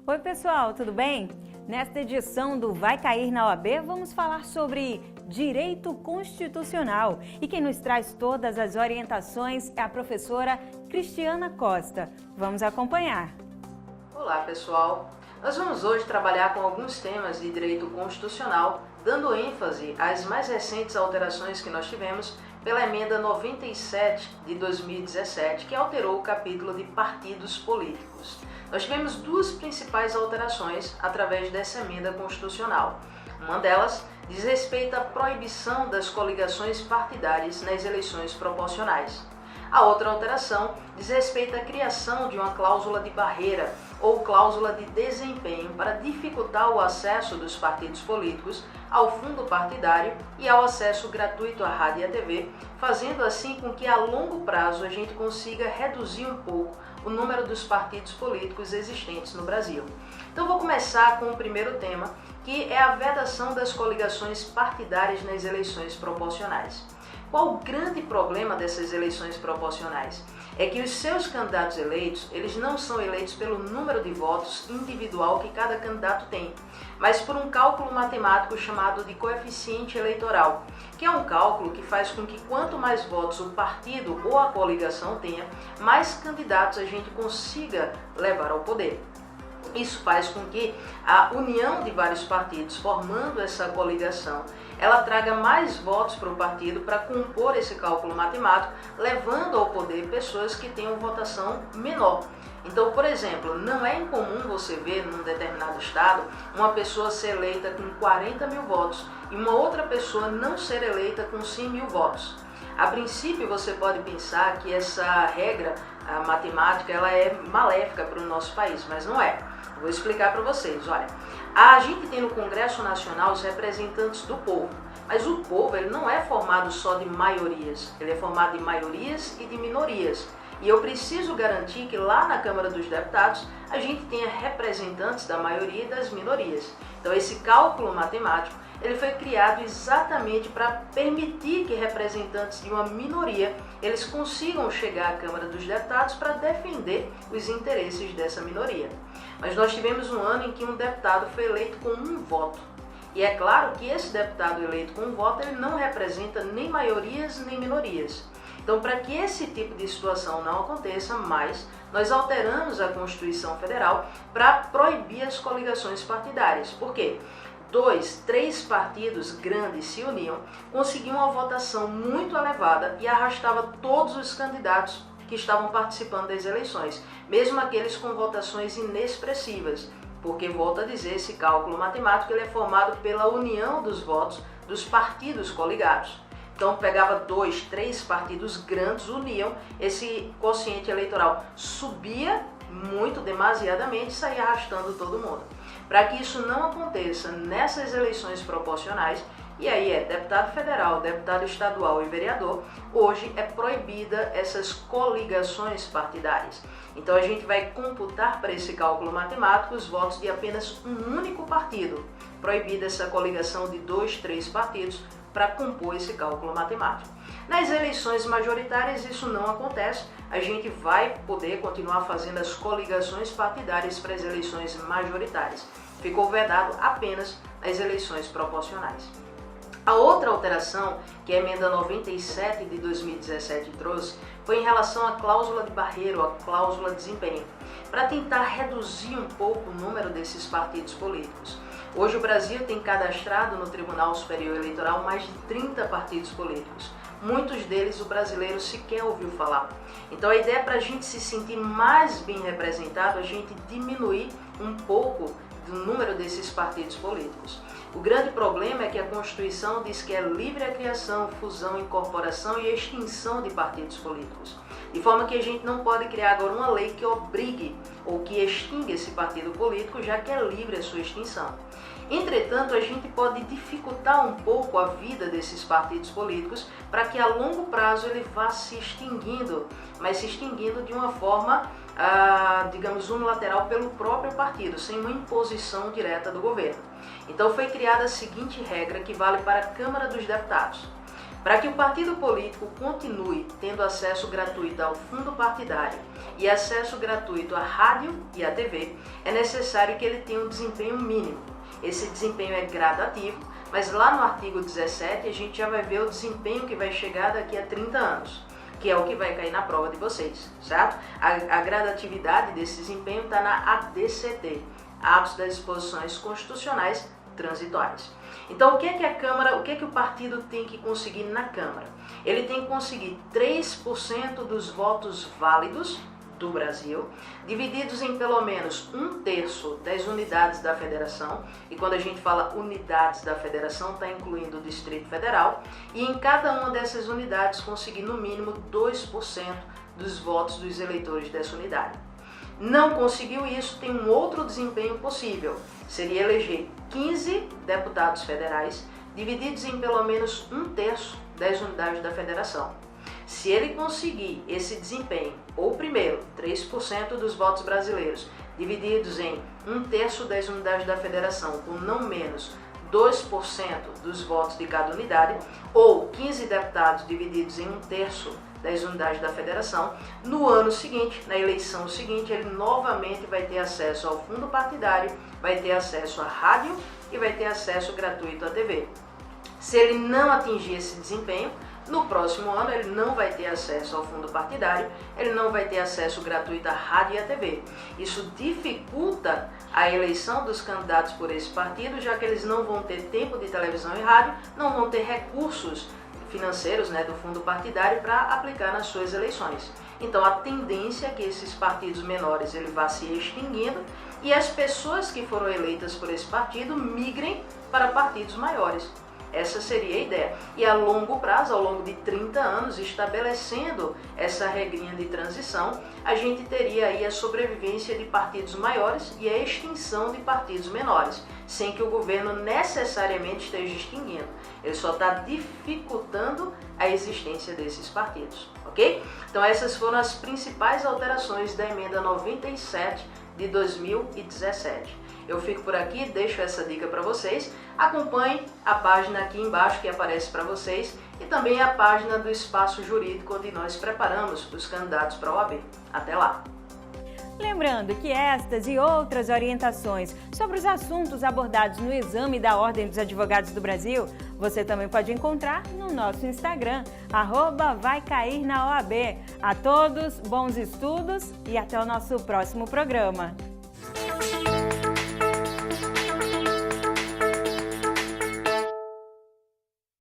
Oi pessoal, tudo bem? Nesta edição do Vai Cair na OAB, vamos falar sobre direito constitucional. E quem nos traz todas as orientações é a professora Cristiana Costa. Vamos acompanhar. Olá pessoal, nós vamos hoje trabalhar com alguns temas de direito constitucional, dando ênfase às mais recentes alterações que nós tivemos pela emenda 97 de 2017, que alterou o capítulo de partidos políticos. Nós tivemos duas principais alterações através dessa emenda constitucional. Uma delas diz respeito à proibição das coligações partidárias nas eleições proporcionais. A outra alteração diz respeito à criação de uma cláusula de barreira ou cláusula de desempenho para dificultar o acesso dos partidos políticos ao fundo partidário e ao acesso gratuito à rádio e à TV, fazendo assim com que a longo prazo a gente consiga reduzir um pouco o número dos partidos políticos existentes no Brasil. Então vou começar com o primeiro tema, que é a vedação das coligações partidárias nas eleições proporcionais. Qual o grande problema dessas eleições proporcionais? É que os seus candidatos eleitos, eles não são eleitos pelo número de votos individual que cada candidato tem, mas por um cálculo matemático chamado de coeficiente eleitoral, que é um cálculo que faz com que quanto mais votos o partido ou a coligação tenha, mais candidatos a gente consiga levar ao poder. Isso faz com que a união de vários partidos formando essa coligação, ela traga mais votos para o partido para compor esse cálculo matemático, levando ao poder pessoas que tenham votação menor. Então, por exemplo, não é incomum você ver num determinado estado uma pessoa ser eleita com 40 mil votos e uma outra pessoa não ser eleita com 100 mil votos. A princípio, você pode pensar que essa regra matemática ela é maléfica para o nosso país, mas não é. Vou explicar para vocês. Olha, a gente tem no Congresso Nacional os representantes do povo, mas o povo ele não é formado só de maiorias, ele é formado de maiorias e de minorias. E eu preciso garantir que lá na Câmara dos Deputados a gente tenha representantes da maioria e das minorias. Então esse cálculo matemático ele foi criado exatamente para permitir que representantes de uma minoria eles consigam chegar à Câmara dos Deputados para defender os interesses dessa minoria. Mas nós tivemos um ano em que um deputado foi eleito com um voto. E é claro que esse deputado eleito com um voto ele não representa nem maiorias nem minorias. Então, para que esse tipo de situação não aconteça mais, nós alteramos a Constituição Federal para proibir as coligações partidárias. Por quê? 2, 3 partidos grandes se uniam, conseguiam uma votação muito elevada e arrastava todos os candidatos que estavam participando das eleições, mesmo aqueles com votações inexpressivas, porque, volto a dizer, esse cálculo matemático ele é formado pela união dos votos dos partidos coligados. Então pegava 2, 3 partidos grandes, uniam, esse quociente eleitoral subia muito, demasiadamente, e saía arrastando todo mundo. Para que isso não aconteça nessas eleições proporcionais, e aí é deputado federal, deputado estadual e vereador, hoje é proibida essas coligações partidárias. Então a gente vai computar para esse cálculo matemático os votos de apenas um único partido, proibida essa coligação de 2, 3 partidos para compor esse cálculo matemático. Nas eleições majoritárias isso não acontece, a gente vai poder continuar fazendo as coligações partidárias para as eleições majoritárias. Ficou vedado apenas nas eleições proporcionais. A outra alteração que a emenda 97 de 2017 trouxe foi em relação à cláusula de barreira, ou a cláusula de desempenho, para tentar reduzir um pouco o número desses partidos políticos. Hoje o Brasil tem cadastrado no Tribunal Superior Eleitoral mais de 30 partidos políticos. Muitos deles o brasileiro sequer ouviu falar. Então a ideia é para a gente se sentir mais bem representado, a gente diminuir um pouco do número desses partidos políticos. O grande problema é que a Constituição diz que é livre a criação, fusão, incorporação e extinção de partidos políticos. De forma que a gente não pode criar agora uma lei que obrigue ou que extinga esse partido político, já que é livre a sua extinção. Entretanto, a gente pode dificultar um pouco a vida desses partidos políticos para que a longo prazo ele vá se extinguindo, mas se extinguindo de uma forma, digamos, unilateral pelo próprio partido, sem uma imposição direta do governo. Então foi criada a seguinte regra que vale para a Câmara dos Deputados. Para que o partido político continue tendo acesso gratuito ao fundo partidário e acesso gratuito à rádio e à TV, é necessário que ele tenha um desempenho mínimo. Esse desempenho é gradativo, mas lá no artigo 17 a gente já vai ver o desempenho que vai chegar daqui a 30 anos, que é o que vai cair na prova de vocês, certo? A gradatividade desse desempenho está na ADCT, Atos das Disposições Constitucionais Transitórias. Então, o que é que o partido tem que conseguir na Câmara? Ele tem que conseguir 3% dos votos válidos do Brasil, divididos em pelo menos 1/3 das unidades da federação, e quando a gente fala unidades da federação, está incluindo o Distrito Federal, e em cada uma dessas unidades conseguir no mínimo 2% dos votos dos eleitores dessa unidade. Não conseguiu isso, tem um outro desempenho possível, seria eleger 15 deputados federais, divididos em pelo menos 1/3 das unidades da federação. Se ele conseguir esse desempenho, ou primeiro, 3% dos votos brasileiros, divididos em 1/3 das unidades da federação, com não menos 2% dos votos de cada unidade, ou 15 deputados divididos em 1/3 das unidades da federação, no ano seguinte, na eleição seguinte, ele novamente vai ter acesso ao fundo partidário, vai ter acesso à rádio e vai ter acesso gratuito à TV. Se ele não atingir esse desempenho, no próximo ano ele não vai ter acesso ao fundo partidário, ele não vai ter acesso gratuito à rádio e à TV. Isso dificulta a eleição dos candidatos por esse partido, já que eles não vão ter tempo de televisão e rádio, não vão ter recursos financeiros, do fundo partidário para aplicar nas suas eleições. Então a tendência é que esses partidos menores ele vá se extinguindo e as pessoas que foram eleitas por esse partido migrem para partidos maiores. Essa seria a ideia. E a longo prazo, ao longo de 30 anos, estabelecendo essa regrinha de transição, a gente teria aí a sobrevivência de partidos maiores e a extinção de partidos menores, sem que o governo necessariamente esteja extinguindo. Ele só está dificultando a existência desses partidos, ok? Então essas foram as principais alterações da emenda 97 de 2017. Eu fico por aqui, deixo essa dica para vocês. Acompanhem a página aqui embaixo que aparece para vocês e também a página do Espaço Jurídico, onde nós preparamos os candidatos para a OAB. Até lá! Lembrando que estas e outras orientações sobre os assuntos abordados no exame da Ordem dos Advogados do Brasil, você também pode encontrar no nosso Instagram, @VaiCairNaOAB. A todos, bons estudos e até o nosso próximo programa.